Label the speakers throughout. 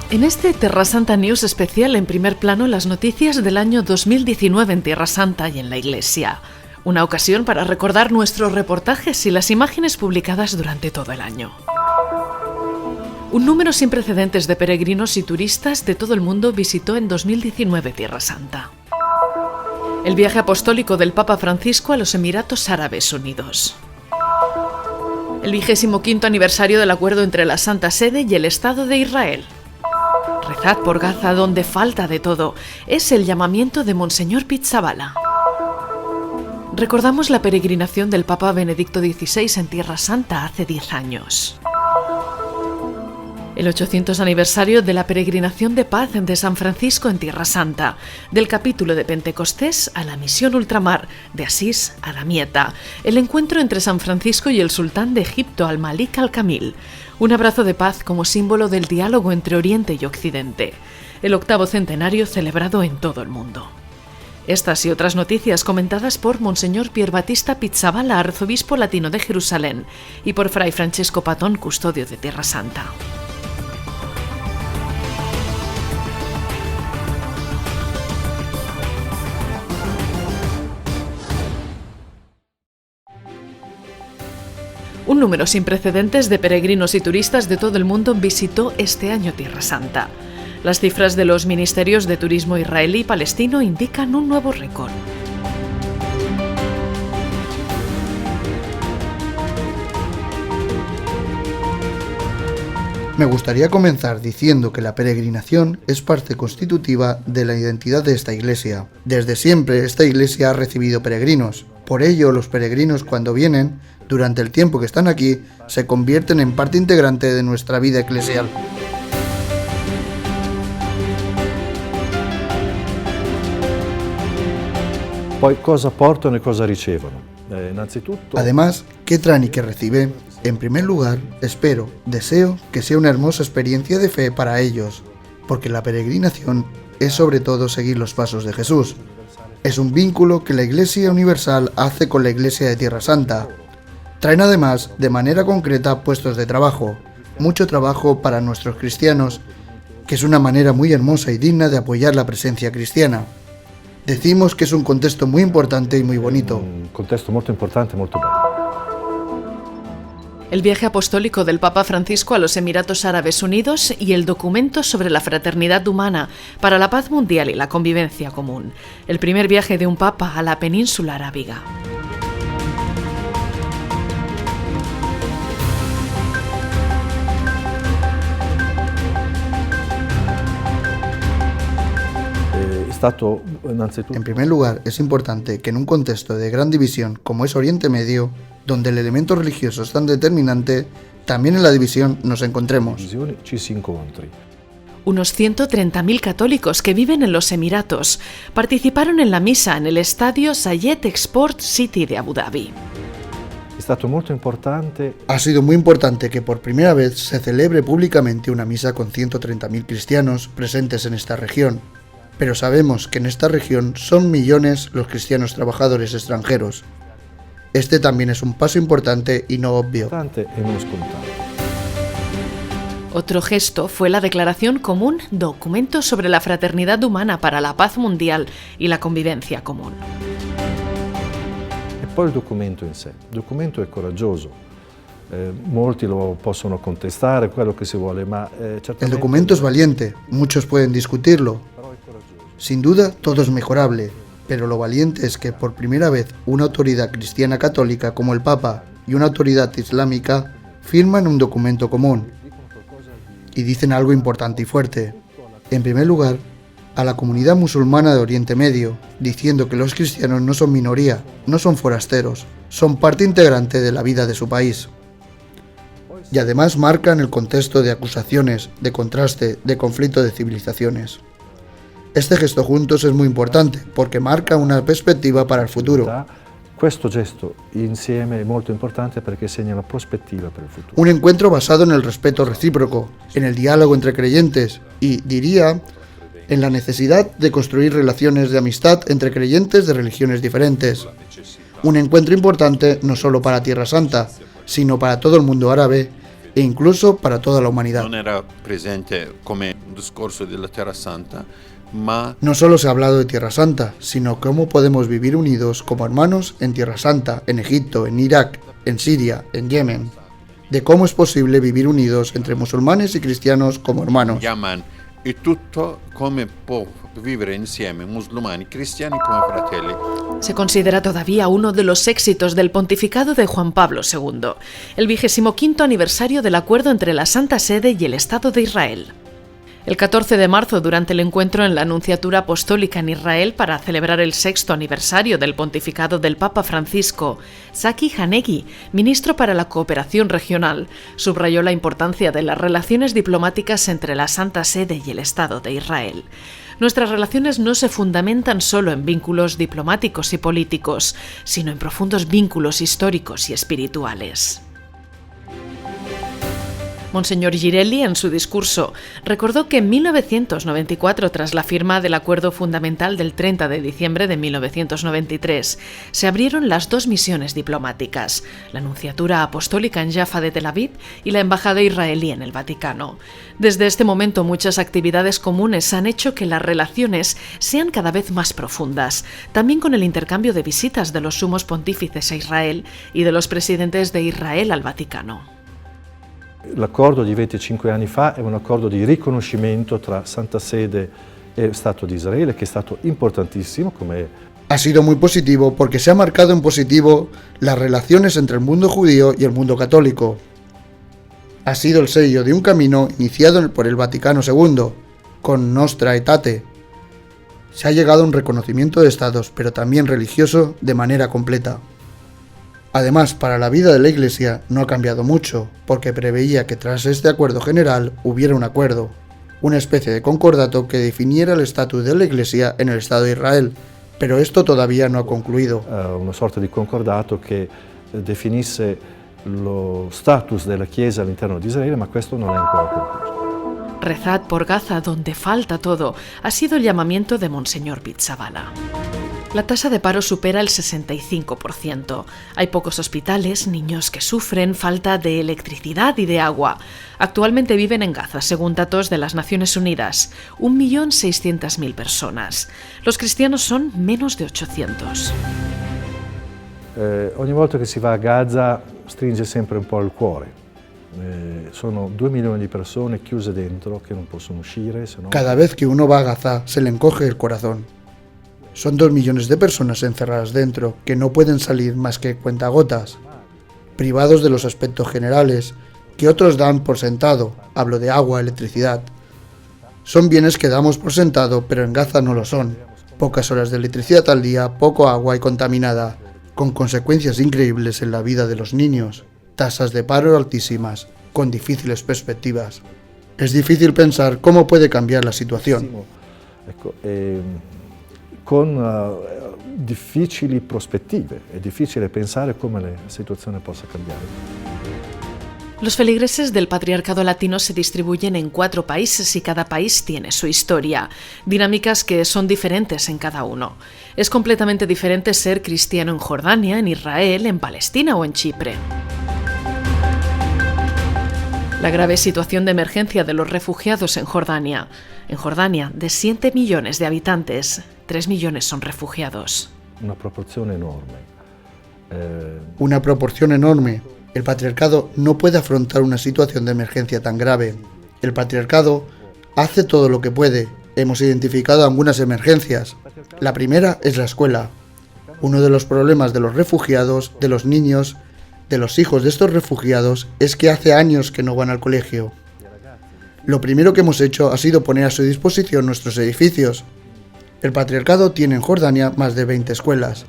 Speaker 1: En este Terra Santa News especial, en primer plano, las noticias del año 2019 en Tierra Santa y en la Iglesia. Una ocasión para recordar nuestros reportajes y las imágenes publicadas durante todo el año. Un número sin precedentes de peregrinos y turistas de todo el mundo visitó en 2019 Tierra Santa. El viaje apostólico del Papa Francisco a los Emiratos Árabes Unidos. El 25º aniversario del acuerdo entre la Santa Sede y el Estado de Israel. Rezad por Gaza, donde falta de todo. Es el llamamiento de Monseñor Pizzaballa. Recordamos la peregrinación del Papa Benedicto XVI en Tierra Santa hace 10 años. El 800 aniversario de la peregrinación de paz de San Francisco en Tierra Santa, del capítulo de Pentecostés a la misión ultramar, de Asís a Damieta, el encuentro entre San Francisco y el sultán de Egipto, Al-Malik Al-Kamil, un abrazo de paz como símbolo del diálogo entre Oriente y Occidente, el 8º centenario celebrado en todo el mundo. Estas y otras noticias comentadas por Monseñor Pier Battista Pizzaballa, arzobispo latino de Jerusalén, y por Fray Francesco Patón, custodio de Tierra Santa. Un número sin precedentes de peregrinos y turistas de todo el mundo visitó este año Tierra Santa. Las cifras de los ministerios de turismo israelí y palestino indican un nuevo récord.
Speaker 2: Me gustaría comenzar diciendo que la peregrinación es parte constitutiva de la identidad de esta iglesia. Desde siempre esta iglesia ha recibido peregrinos. Por ello, los peregrinos, cuando vienen, durante el tiempo que están aquí, se convierten en parte integrante de nuestra vida eclesial.
Speaker 3: Poi cosa portano e cosa ricevono? Innanzitutto.
Speaker 2: Además, ¿qué traen y qué reciben? En primer lugar, deseo que sea una hermosa experiencia de fe para ellos, porque la peregrinación es sobre todo seguir los pasos de Jesús. Es un vínculo que la Iglesia Universal hace con la Iglesia de Tierra Santa. Traen además, de manera concreta, puestos de trabajo, mucho trabajo para nuestros cristianos, que es una manera muy hermosa y digna de apoyar la presencia cristiana. Decimos que es un contexto muy importante y muy bonito.
Speaker 3: Un contexto molto importante, molto bello.
Speaker 1: El viaje apostólico del Papa Francisco a los Emiratos Árabes Unidos y el documento sobre la fraternidad humana para la paz mundial y la convivencia común. El primer viaje de un papa a la península arábiga.
Speaker 2: En primer lugar, es importante que en un contexto de gran división como es Oriente Medio, donde el elemento religioso es tan determinante, también en la división nos encontremos.
Speaker 1: Unos 130.000 católicos que viven en los Emiratos participaron en la misa en el estadio Zayed Export City de Abu Dhabi.
Speaker 2: Ha sido muy importante que por primera vez se celebre públicamente una misa con 130.000 cristianos presentes en esta región. Pero sabemos que en esta región son millones los cristianos trabajadores extranjeros. Este también es un paso importante y no obvio.
Speaker 1: Otro gesto fue la declaración común Documento sobre la fraternidad humana para la paz mundial y la convivencia común.
Speaker 3: E poi il documento in sé. Il documento è coraggioso. Molti lo possono contestare, quello che si vuole, ma certamente.
Speaker 2: El documento es valiente, muchos pueden discutirlo. Sin duda, todo es mejorable, pero lo valiente es que por primera vez una autoridad cristiana católica como el Papa y una autoridad islámica firman un documento común y dicen algo importante y fuerte. En primer lugar, a la comunidad musulmana de Oriente Medio, diciendo que los cristianos no son minoría, no son forasteros, son parte integrante de la vida de su país. Y además marcan el contexto de acusaciones, de contraste, de conflicto de civilizaciones. Este gesto juntos es muy importante porque marca una perspectiva para el futuro.
Speaker 3: Questo gesto insieme è molto importante perché segna la prospettiva per il futuro.
Speaker 2: Un encuentro basado en el respeto recíproco, en el diálogo entre creyentes y, diría, en la necesidad de construir relaciones de amistad entre creyentes de religiones diferentes. Un encuentro importante no solo para Tierra Santa, sino para todo el mundo árabe e incluso para toda la humanidad.
Speaker 4: Non era presente come un discorso della Terra Santa, ma
Speaker 2: No solo se ha hablado de Tierra Santa, sino cómo podemos vivir unidos como hermanos en Tierra Santa, en Egipto, en Irak, en Siria, en Yemen. De cómo es posible vivir unidos entre musulmanes y cristianos como hermanos.
Speaker 4: Yaman e tutto come può vivere insieme musulmani e cristiani come fratelli.
Speaker 1: Se considera todavía uno de los éxitos del pontificado de Juan Pablo II, el 25º aniversario del acuerdo entre la Santa Sede y el Estado de Israel. El 14 de marzo, durante el encuentro en la Nunciatura Apostólica en Israel para celebrar el 6º aniversario del pontificado del Papa Francisco, Zaki Hanegui, ministro para la Cooperación Regional, subrayó la importancia de las relaciones diplomáticas entre la Santa Sede y el Estado de Israel. Nuestras relaciones no se fundamentan solo en vínculos diplomáticos y políticos, sino en profundos vínculos históricos y espirituales. Monseñor Girelli, en su discurso, recordó que en 1994, tras la firma del Acuerdo Fundamental del 30 de diciembre de 1993, se abrieron las dos misiones diplomáticas, la Nunciatura Apostólica en Jaffa de Tel Aviv y la Embajada israelí en el Vaticano. Desde este momento, muchas actividades comunes han hecho que las relaciones sean cada vez más profundas, también con el intercambio de visitas de los sumos pontífices a Israel y de los presidentes de Israel al Vaticano.
Speaker 3: L'accordo di 25 anni fa è un accordo di riconoscimento tra Santa Sede e Stato di Israele che è stato importantissimo come
Speaker 2: Ha sido muy positivo porque se ha marcado en positivo las relaciones entre el mundo judío y el mundo católico. Ha sido el sello de un camino iniciado por el Vaticano II, con Nostra Aetate. Se ha llegado a un reconocimiento de estados, pero también religioso, de manera completa. Además, para la vida de la Iglesia no ha cambiado mucho, porque preveía que tras este acuerdo general hubiera un acuerdo, una especie de concordato que definiera el estatus de la Iglesia en el Estado de Israel, pero esto todavía no ha concluido.
Speaker 3: una sorta di concordato che definisse lo status della Chiesa all'interno di Israele, ma questo non è ancora concluso.
Speaker 1: Rezad por Gaza, donde falta todo, ha sido el llamamiento de Monseñor Pizzaballa. La tasa de paro supera el 65%. Hay pocos hospitales, niños que sufren, falta de electricidad y de agua. Actualmente viven en Gaza, según datos de las Naciones Unidas, 1.600.000 personas. Los cristianos son menos de 800.
Speaker 3: Ogni volta che si va a Gaza stringe sempre un po' il cuore. Sono 2 milioni di persone chiuse dentro che non possono uscire.
Speaker 2: Cada vez que uno va a Gaza se le encoge el corazón. Son 2 millones de personas encerradas dentro, que no pueden salir más que cuentagotas, privados de los aspectos generales, que otros dan por sentado, hablo de agua, electricidad. Son bienes que damos por sentado, pero en Gaza no lo son. Pocas horas de electricidad al día, poco agua y contaminada, con consecuencias increíbles en la vida de los niños, tasas de paro altísimas, con difíciles perspectivas. Es difícil pensar cómo puede cambiar la situación.
Speaker 3: Con difficili prospettive, è difficile pensare come la situazione possa cambiare.
Speaker 1: Los feligreses del Patriarcado Latino se distribuyen en 4 países y cada país tiene su historia, dinámicas que son diferentes en cada uno. Es completamente diferente ser cristiano en Jordania, en Israel, en Palestina o en Chipre. La grave situación de emergencia de los refugiados en Jordania. En Jordania, de 7 millones de habitantes, 3 millones son refugiados.
Speaker 3: Una proporzione enorme.
Speaker 2: Una proporción enorme. El patriarcado no puede afrontar una situación de emergencia tan grave. El patriarcado hace todo lo que puede. Hemos identificado algunas emergencias. La primera es la escuela. Uno de los problemas de los refugiados, de los niños, de los hijos de estos refugiados, es que hace años que no van al colegio. Lo primero que hemos hecho ha sido poner a su disposición nuestros edificios. El patriarcado tiene en Jordania más de 20 escuelas.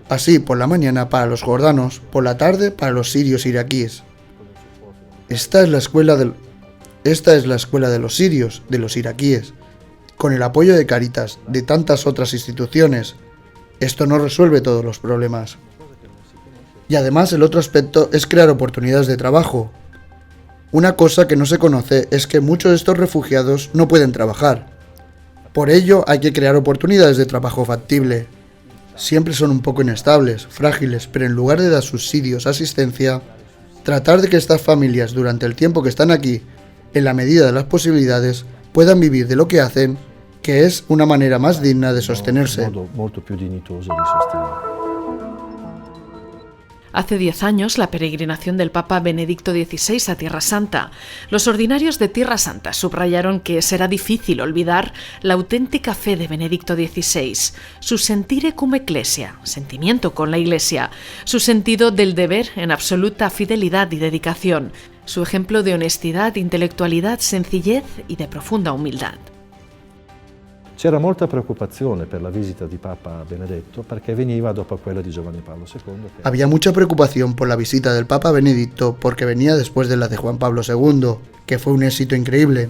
Speaker 2: Así, por la mañana para los jordanos, por la tarde para los sirios iraquíes. Esta es la escuela de los sirios, de los iraquíes, con el apoyo de Cáritas, de tantas otras instituciones. Esto no resuelve todos los problemas. Y además el otro aspecto es crear oportunidades de trabajo. Una cosa que no se conoce es que muchos de estos refugiados no pueden trabajar. Por ello hay que crear oportunidades de trabajo factible. Siempre son un poco inestables, frágiles, pero en lugar de dar subsidios, asistencia, Tratar de que estas familias, durante el tiempo que están aquí, en la medida de las posibilidades, puedan vivir de lo que hacen, que es una manera más digna de sostenerse.
Speaker 3: Un modo molto più dignitoso di sostenere.
Speaker 1: Hace 10 años, la peregrinación del Papa Benedicto XVI a Tierra Santa. Los ordinarios de Tierra Santa subrayaron que será difícil olvidar la auténtica fe de Benedicto XVI, su sentire cum ecclesia, sentimiento con la Iglesia, su sentido del deber en absoluta fidelidad y dedicación, su ejemplo de honestidad, intelectualidad, sencillez y de profunda humildad.
Speaker 3: C'era molta preoccupazione per la visita di Papa Benedetto perché veniva dopo quella di Giovanni Paolo II.
Speaker 2: Había mucha preocupación por la visita del Papa Benedicto porque venía después de la de Juan Pablo II, que fue un éxito increíble.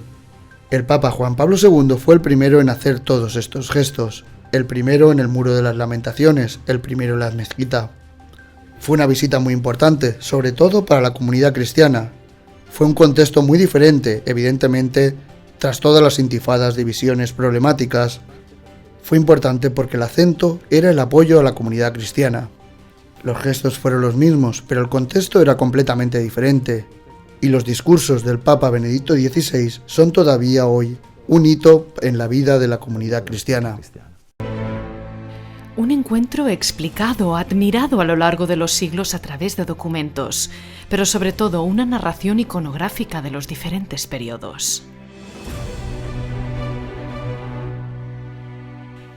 Speaker 2: El Papa Juan Pablo II fue el primero en hacer todos estos gestos, el primero en el Muro de las Lamentaciones, el primero en la mezquita. Fue una visita muy importante, sobre todo para la comunidad cristiana. Fue un contexto muy diferente, evidentemente, tras todas las intifadas, divisiones, problemáticas. Fue importante porque el acento era el apoyo a la comunidad cristiana. Los gestos fueron los mismos, pero el contexto era completamente diferente. Y los discursos del Papa Benedicto XVI son todavía hoy un hito en la vida de la comunidad cristiana.
Speaker 1: Un encuentro explicado, admirado a lo largo de los siglos a través de documentos, pero sobre todo una narración iconográfica de los diferentes periodos.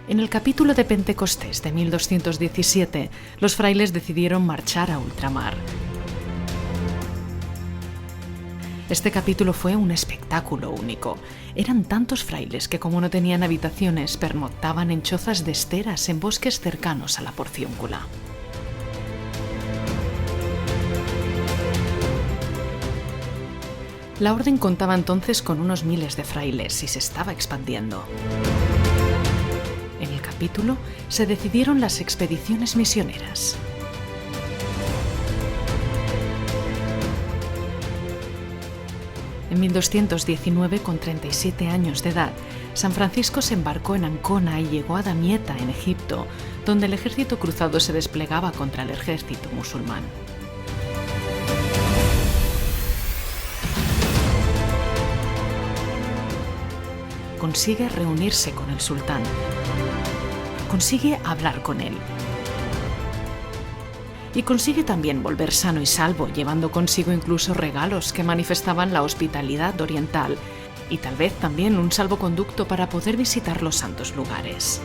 Speaker 1: En el capítulo de Pentecostés de 1217, los frailes decidieron marchar a ultramar. Este capítulo fue un espectáculo único. Eran tantos frailes que, como no tenían habitaciones, pernoctaban en chozas de esteras en bosques cercanos a la Porciúncula. La orden contaba entonces con unos miles de frailes y se estaba expandiendo. En el capítulo se decidieron las expediciones misioneras. En 1219, con 37 años de edad, San Francisco se embarcó en Ancona y llegó a Damieta, en Egipto, donde el ejército cruzado se desplegaba contra el ejército musulmán. Consigue reunirse con el sultán. Consigue hablar con él. Y consigue también volver sano y salvo, llevando consigo incluso regalos que manifestaban la hospitalidad oriental y tal vez también un salvoconducto para poder visitar los santos lugares.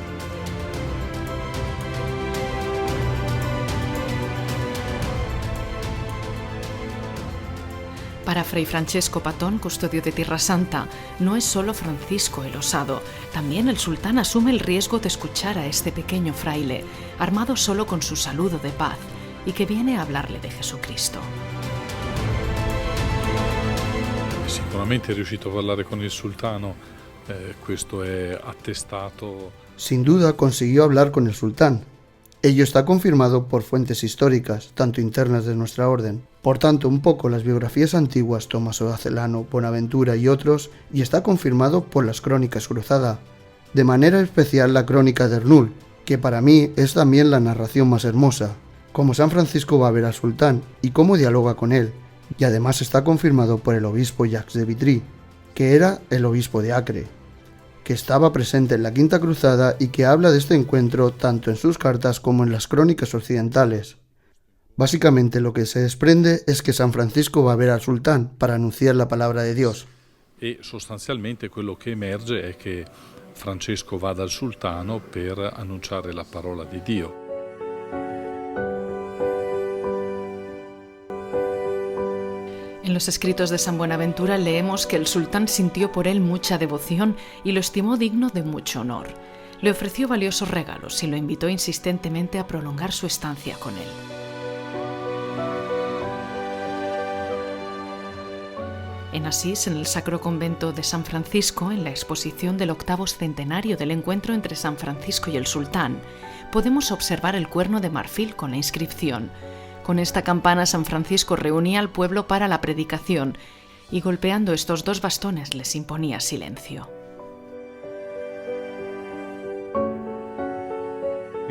Speaker 1: Para Fray Francesco Patón, custodio de Tierra Santa, no es solo Francisco el osado, también el sultán asume el riesgo de escuchar a este pequeño fraile, armado solo con su saludo de paz, y que viene a hablarle de Jesucristo.
Speaker 5: Sicuramente è riuscito a parlare con il sultano, questo è attestato.
Speaker 2: Sin duda consiguió hablar con el sultán. Ello está confirmado por fuentes históricas, tanto internas de nuestra orden. Por tanto, un poco las biografías antiguas, Tomaso de Celano, Bonaventura y otros, y está confirmado por las crónicas cruzada. De manera especial la crónica de Ernul, que para mí es también la narración más hermosa. Cómo San Francisco va a ver al sultán y cómo dialoga con él, y además está confirmado por el obispo Jacques de Vitry, que era el obispo de Acre, que estaba presente en la Quinta Cruzada y que habla de este encuentro tanto en sus cartas como en las crónicas occidentales. Básicamente lo que se desprende es que San Francisco va a ver al sultán para anunciar la palabra de Dios.
Speaker 5: E sostanzialmente quello che emerge è che Francesco va dal sultano per annunciare la parola di Dio.
Speaker 1: En los escritos de San Buenaventura leemos que el sultán sintió por él mucha devoción y lo estimó digno de mucho honor. Le ofreció valiosos regalos y lo invitó insistentemente a prolongar su estancia con él. En Asís, en el Sacro Convento de San Francisco, en la exposición del 8º centenario del encuentro entre San Francisco y el sultán, podemos observar el cuerno de marfil con la inscripción: con esta campana San Francisco reunía al pueblo para la predicación y golpeando estos dos bastones les imponía silencio.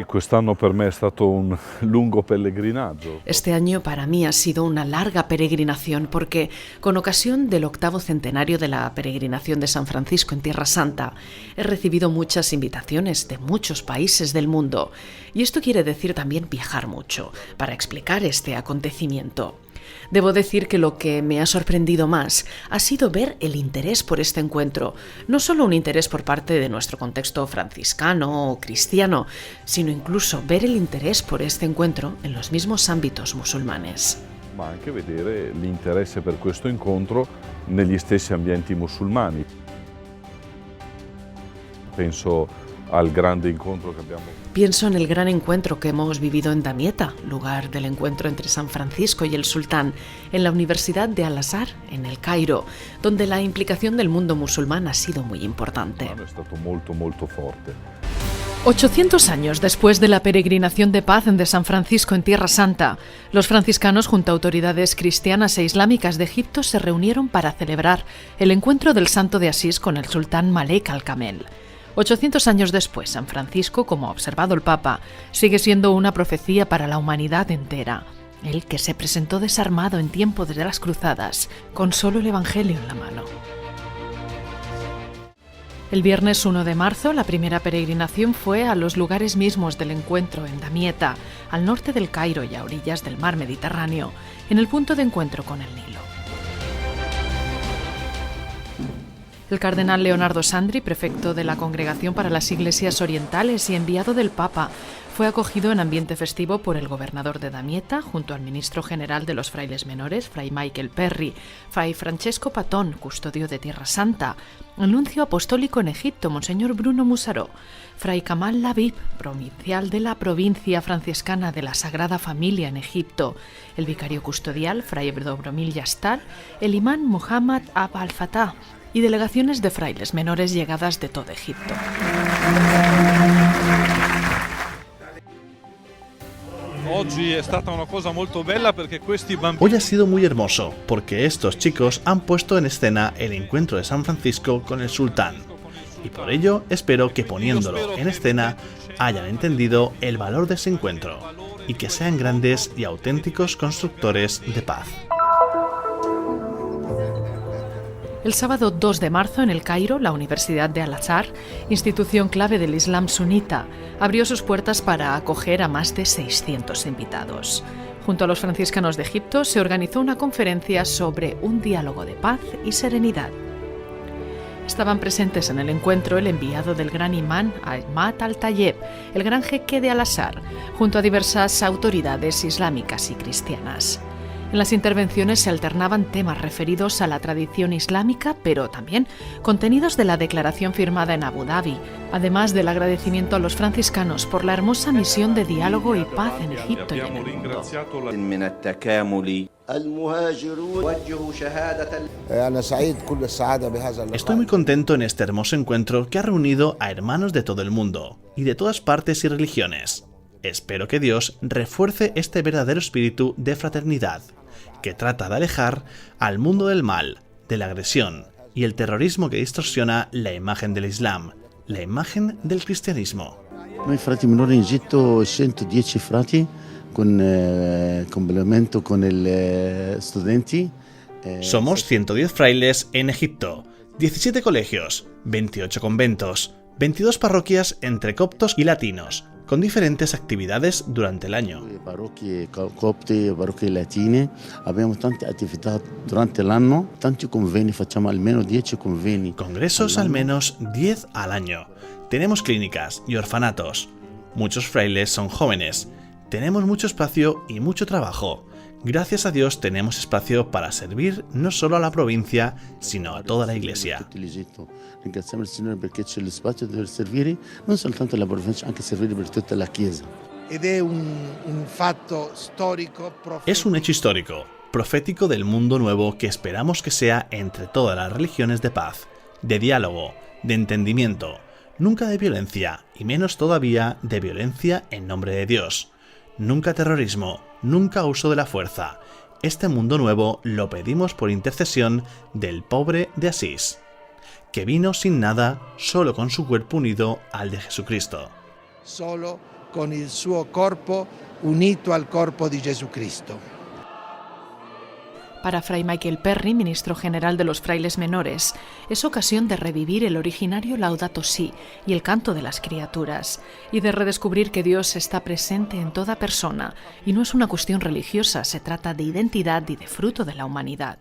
Speaker 3: Quest'anno per me è stato un lungo pellegrinaggio.
Speaker 1: Este año para mí ha sido una larga peregrinación porque, con ocasión del 8º centenario de la peregrinación de San Francisco en Tierra Santa, he recibido muchas invitaciones de muchos países del mundo. Y esto quiere decir también viajar mucho para explicar este acontecimiento. Debo decir que lo que me ha sorprendido más ha sido ver el interés por este encuentro, no solo un interés por parte de nuestro contexto franciscano o cristiano, sino incluso ver el interés por este encuentro en los mismos ámbitos musulmanes.
Speaker 3: Ma anche vedere l'interesse per questo incontro negli stessi ambienti musulmani. Penso al grande incontro che abbiamo.
Speaker 1: Pienso en el gran encuentro que hemos vivido en Damietta, lugar del encuentro entre San Francisco y el sultán, en la Universidad de Al-Azhar, en el Cairo, donde la implicación del mundo musulmán ha sido muy importante.
Speaker 3: È stato molto forte.
Speaker 1: 800 años después de la peregrinación de paz de San Francisco en Tierra Santa, los franciscanos junto a autoridades cristianas e islámicas de Egipto se reunieron para celebrar el encuentro del Santo de Asís con el sultán Malek al-Kamel. 800 años después, San Francisco, como ha observado el Papa, sigue siendo una profecía para la humanidad entera. Él que se presentó desarmado en tiempo de las cruzadas, con solo el Evangelio en la mano. El viernes 1 de marzo, la primera peregrinación fue a los lugares mismos del encuentro en Damietta, al norte del Cairo y a orillas del mar Mediterráneo, en el punto de encuentro con el Nilo. El cardenal Leonardo Sandri, prefecto de la Congregación para las Iglesias Orientales y enviado del Papa, fue acogido en ambiente festivo por el gobernador de Damietta, junto al ministro general de los frailes menores, fray Michael Perry, fray Francesco Patón, custodio de Tierra Santa, el nuncio apostólico en Egipto, monseñor Bruno Musaró, fray Kamal Labib, provincial de la provincia franciscana de la Sagrada Familia en Egipto, el vicario custodial, fray Dobromil Yastal, el imán Muhammad al-Fatah, y delegaciones de frailes menores llegadas de todo Egipto.
Speaker 6: Hoy ha sido muy hermoso porque estos chicos han puesto en escena el encuentro de San Francisco con el sultán. Y por ello espero que poniéndolo en escena hayan entendido el valor de ese encuentro y que sean grandes y auténticos constructores de paz.
Speaker 1: El sábado 2 de marzo, en el Cairo, la Universidad de Al-Azhar, institución clave del Islam sunita, abrió sus puertas para acoger a más de 600 invitados. Junto a los franciscanos de Egipto se organizó una conferencia sobre un diálogo de paz y serenidad. Estaban presentes en el encuentro el enviado del gran imán Ahmad al-Tayeb, el gran jeque de Al-Azhar, junto a diversas autoridades islámicas y cristianas. En las intervenciones se alternaban temas referidos a la tradición islámica, pero también contenidos de la declaración firmada en Abu Dhabi, además del agradecimiento a los franciscanos por la hermosa misión de diálogo y paz en Egipto y en el mundo.
Speaker 6: Estoy muy contento en este hermoso encuentro que ha reunido a hermanos de todo el mundo y de todas partes y religiones. Espero que Dios refuerce este verdadero espíritu de fraternidad, que trata de alejar al mundo del mal, de la agresión y el terrorismo que distorsiona la imagen del Islam, la imagen del cristianismo.
Speaker 7: Noi frati minori in Egitto 110 frati con complemento con el studenti.
Speaker 6: Somos 110 frailes en Egipto, 17 colegios, 28 conventos, 22 parroquias entre coptos y latinos, con diferentes actividades durante el año.
Speaker 7: Parrocchie copte, parrocchie latine, abbiamo tante attività durante l'anno, tanti convegni, facciamo almeno 10 convegni.
Speaker 6: Congresos al menos 10 al año. Tenemos clínicas y orfanatos. Muchos frailes son jóvenes. Tenemos mucho espacio y mucho trabajo. Gracias a Dios tenemos espacio para servir no solo a la provincia, sino a toda la Iglesia.
Speaker 7: Ringraziamo il Signore perché c'è lo spazio di servire non soltanto la provincia, anche servire per tutta la Chiesa.
Speaker 6: Es un hecho histórico, profético del mundo nuevo que esperamos que sea entre todas las religiones de paz, de diálogo, de entendimiento, nunca de violencia y menos todavía de violencia en nombre de Dios. Nunca terrorismo, nunca uso de la fuerza. Este mundo nuevo lo pedimos por intercesión del pobre de Asís, que vino sin nada, solo con su cuerpo unido al de Jesucristo.
Speaker 8: Solo con il suo corpo unito al corpo di Gesù Cristo.
Speaker 1: Para Fray Michael Perry, ministro general de los frailes menores, es ocasión de revivir el originario Laudato Si y el canto de las criaturas, y de redescubrir que Dios está presente en toda persona, y no es una cuestión religiosa, se trata de identidad y de fruto de la humanidad.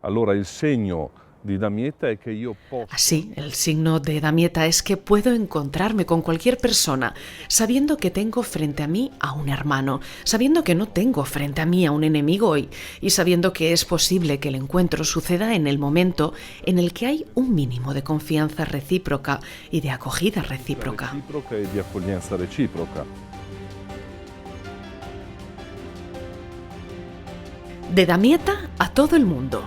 Speaker 9: Allora il segno di Damietta è che io posso...
Speaker 1: Así, el signo de Damietta es que puedo encontrarme con cualquier persona, sabiendo que tengo frente a mí a un hermano, sabiendo que no tengo frente a mí a un enemigo y sabiendo que es posible que el encuentro suceda en el momento en el que hay un mínimo de confianza recíproca y de acogida recíproca.
Speaker 9: Recíproca y de accoglienza recíproca.
Speaker 1: De Damietta a todo el mundo.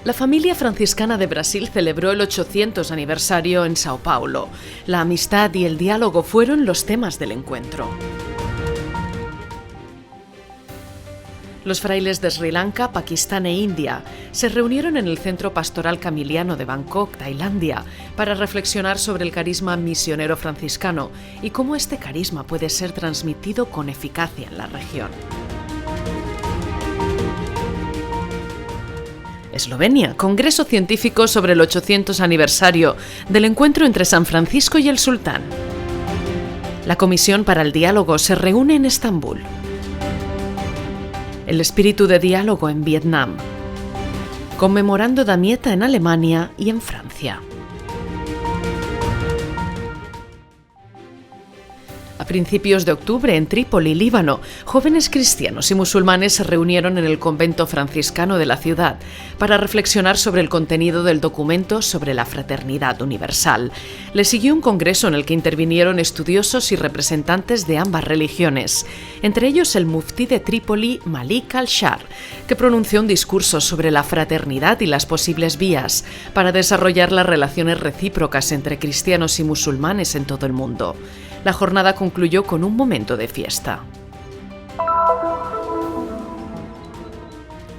Speaker 1: La familia franciscana de Brasil celebró el 800 aniversario en Sao Paulo. La amistad y el diálogo fueron los temas del encuentro. Los frailes de Sri Lanka, Pakistán e India se reunieron en el Centro Pastoral Camiliano de Bangkok, Tailandia, para reflexionar sobre el carisma misionero franciscano y cómo este carisma puede ser transmitido con eficacia en la región. Eslovenia, Congreso Científico sobre el 800 aniversario del encuentro entre San Francisco y el Sultán. La Comisión para el Diálogo se reúne en Estambul. El espíritu de diálogo en Vietnam. Conmemorando Damietta en Alemania y en Francia. A principios de octubre, en Trípoli, Líbano, jóvenes cristianos y musulmanes se reunieron en el convento franciscano de la ciudad para reflexionar sobre el contenido del documento sobre la fraternidad universal. Le siguió un congreso en el que intervinieron estudiosos y representantes de ambas religiones, entre ellos el muftí de Trípoli, Malik al-Shar, que pronunció un discurso sobre la fraternidad y las posibles vías para desarrollar las relaciones recíprocas entre cristianos y musulmanes en todo el mundo. La jornada concluyó con un momento de fiesta.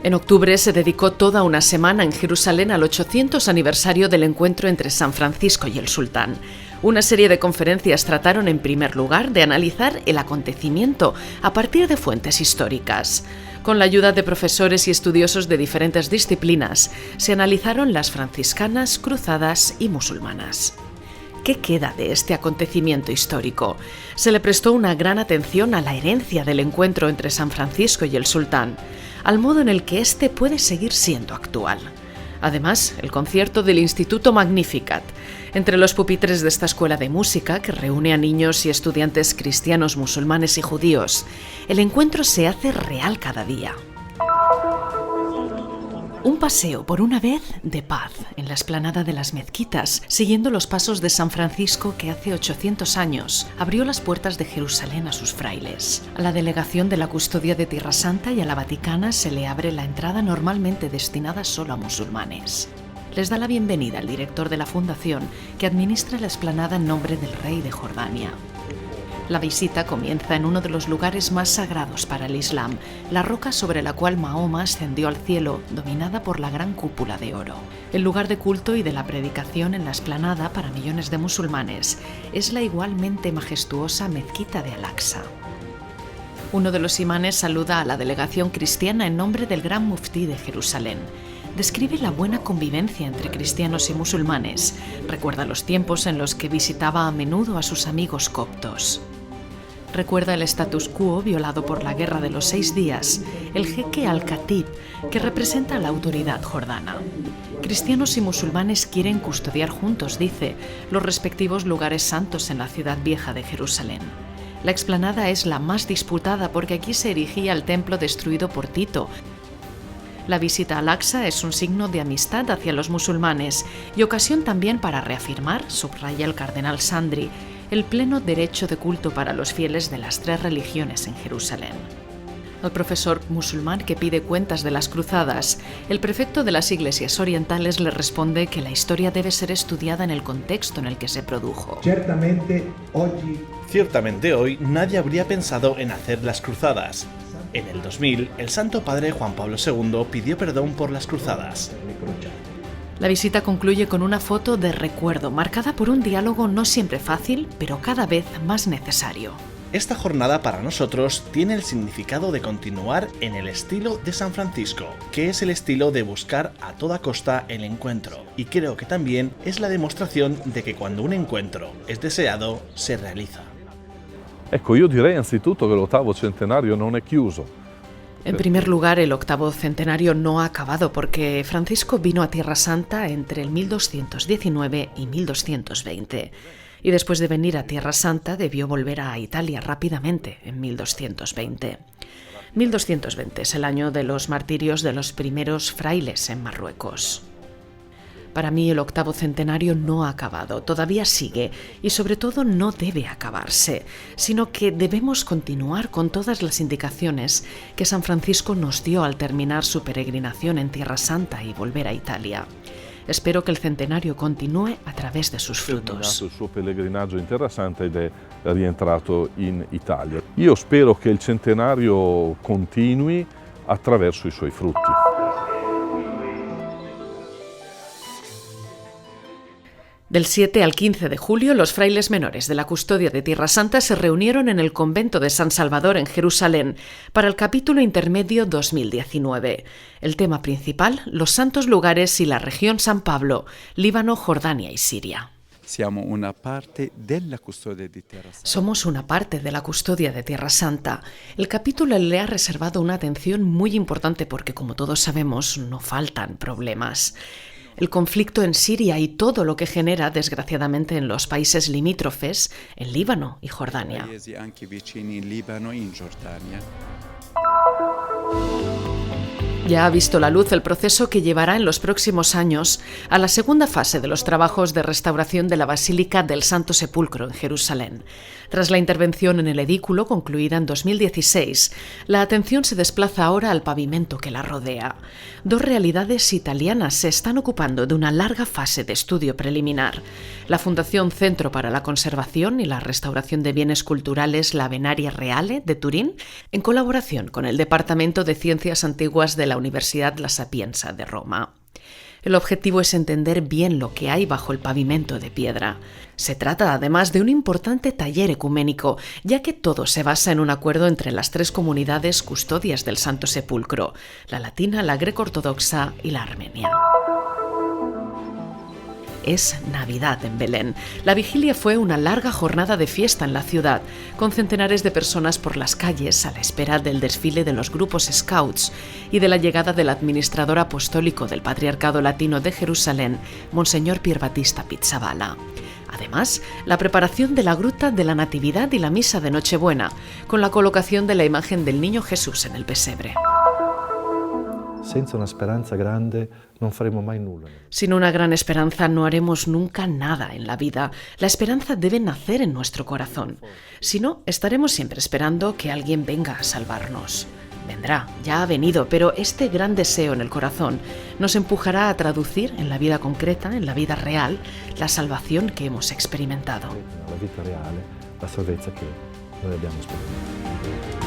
Speaker 1: En octubre se dedicó toda una semana en Jerusalén al 800 aniversario del encuentro entre San Francisco y el Sultán. Una serie de conferencias trataron en primer lugar de analizar el acontecimiento a partir de fuentes históricas. Con la ayuda de profesores y estudiosos de diferentes disciplinas, se analizaron las franciscanas, cruzadas y musulmanas. ¿Qué queda de este acontecimiento histórico? Se le prestó una gran atención a la herencia del encuentro entre San Francisco y el Sultán, al modo en el que éste puede seguir siendo actual. Además, el concierto del Instituto Magnificat, entre los pupitres de esta escuela de música que reúne a niños y estudiantes cristianos, musulmanes y judíos, el encuentro se hace real cada día. Un paseo por una vez de paz en la explanada de las mezquitas, siguiendo los pasos de San Francisco que hace 800 años abrió las puertas de Jerusalén a sus frailes. A la delegación de la Custodia de Tierra Santa y a la Vaticana se le abre la entrada normalmente destinada solo a musulmanes. Les da la bienvenida el director de la fundación que administra la explanada en nombre del rey de Jordania. La visita comienza en uno de los lugares más sagrados para el Islam, la roca sobre la cual Mahoma ascendió al cielo, dominada por la gran cúpula de oro. El lugar de culto y de la predicación en la explanada para millones de musulmanes es la igualmente majestuosa mezquita de Al-Aqsa. Uno de los imanes saluda a la delegación cristiana en nombre del gran muftí de Jerusalén. Describe la buena convivencia entre cristianos y musulmanes. Recuerda los tiempos en los que visitaba a menudo a sus amigos coptos. Recuerda el status quo violado por la Guerra de los 6 días, el jeque al-Khatib, que representa a la autoridad jordana. Cristianos y musulmanes quieren custodiar juntos, dice, los respectivos lugares santos en la ciudad vieja de Jerusalén. La explanada es la más disputada porque aquí se erigía el templo destruido por Tito. La visita al Aqsa es un signo de amistad hacia los musulmanes y ocasión también para reafirmar, subraya el cardenal Sandri, el pleno derecho de culto para los fieles de las 3 religiones en Jerusalén. Al profesor musulmán que pide cuentas de las cruzadas, el prefecto de las iglesias orientales le responde que la historia debe ser estudiada en el contexto en el que se produjo.
Speaker 6: Ciertamente hoy nadie habría pensado en hacer las cruzadas. En el 2000, el Santo Padre Juan Pablo II pidió perdón por las cruzadas.
Speaker 1: La visita concluye con una foto de recuerdo, marcada por un diálogo no siempre fácil, pero cada vez más necesario.
Speaker 6: Esta jornada para nosotros tiene el significado de continuar en el estilo de San Francisco, que es el estilo de buscar a toda costa el encuentro. Y creo que también es la demostración de que cuando un encuentro es deseado, se realiza.
Speaker 9: Ecco, io direi anzitutto che l'8º centenario non è chiuso.
Speaker 1: En primer lugar, el 8º centenario no ha acabado porque Francisco vino a Tierra Santa entre el 1219 y 1220. Y después de venir a Tierra Santa debió volver a Italia rápidamente en 1220. 1220 es el año de los martirios de los primeros frailes en Marruecos. Para mí el 8º centenario no ha acabado, todavía sigue y sobre todo no debe acabarse, sino que debemos continuar con todas las indicaciones que San Francisco nos dio al terminar su peregrinación en Tierra Santa y volver a Italia. Espero que el centenario continúe a través de sus frutos.
Speaker 9: Il suo pellegrinaggio in Terra Santa ed è rientrato in Italia. Io spero che il centenario continui attraverso i suoi frutti.
Speaker 1: Del 7 al 15 de julio, los frailes menores de la Custodia de Tierra Santa se reunieron en el convento de San Salvador en Jerusalén para el capítulo intermedio 2019. El tema principal, los santos lugares y la región San Pablo, Líbano, Jordania y Siria.
Speaker 10: Somos una parte de la custodia
Speaker 1: de Tierra Santa. El capítulo le ha reservado una atención muy importante porque, como todos sabemos, no faltan problemas. El conflicto en Siria y todo lo que genera, desgraciadamente, en los países limítrofes, en Líbano y Jordania. Ya ha visto la luz el proceso que llevará en los próximos años a la segunda fase de los trabajos de restauración de la Basílica del Santo Sepulcro en Jerusalén. Tras la intervención en el edículo, concluida en 2016, la atención se desplaza ahora al pavimento que la rodea. Dos realidades italianas se están ocupando de una larga fase de estudio preliminar. La Fundación Centro para la Conservación y la Restauración de Bienes Culturales La Venaria Reale de Turín, en colaboración con el Departamento de Ciencias Antiguas de la Universidad La Sapienza de Roma. El objetivo es entender bien lo que hay bajo el pavimento de piedra. Se trata además de un importante taller ecuménico, ya que todo se basa en un acuerdo entre las tres comunidades custodias del Santo Sepulcro, la latina, la greco-ortodoxa y la armenia. Es Navidad en Belén. La vigilia fue una larga jornada de fiesta en la ciudad, con centenares de personas por las calles a la espera del desfile de los grupos Scouts y de la llegada del administrador apostólico del Patriarcado Latino de Jerusalén, Monseñor Pierbattista Pizzaballa. Además, la preparación de la Gruta de la Natividad y la Misa de Nochebuena, con la colocación de la imagen del Niño Jesús en el pesebre.
Speaker 3: Senza una speranza grande non faremo mai nulla.
Speaker 1: Sin una gran esperanza no haremos nunca nada en la vida. La esperanza debe nacer en nuestro corazón. Si no, estaremos siempre esperando que alguien venga a salvarnos. Vendrá, ya ha venido, pero este gran deseo en el corazón nos empujará a traducir en la vida concreta, en la vida real, la salvación que hemos experimentado.
Speaker 3: La vita reale, la salvezza che noi abbiamo sperimentato.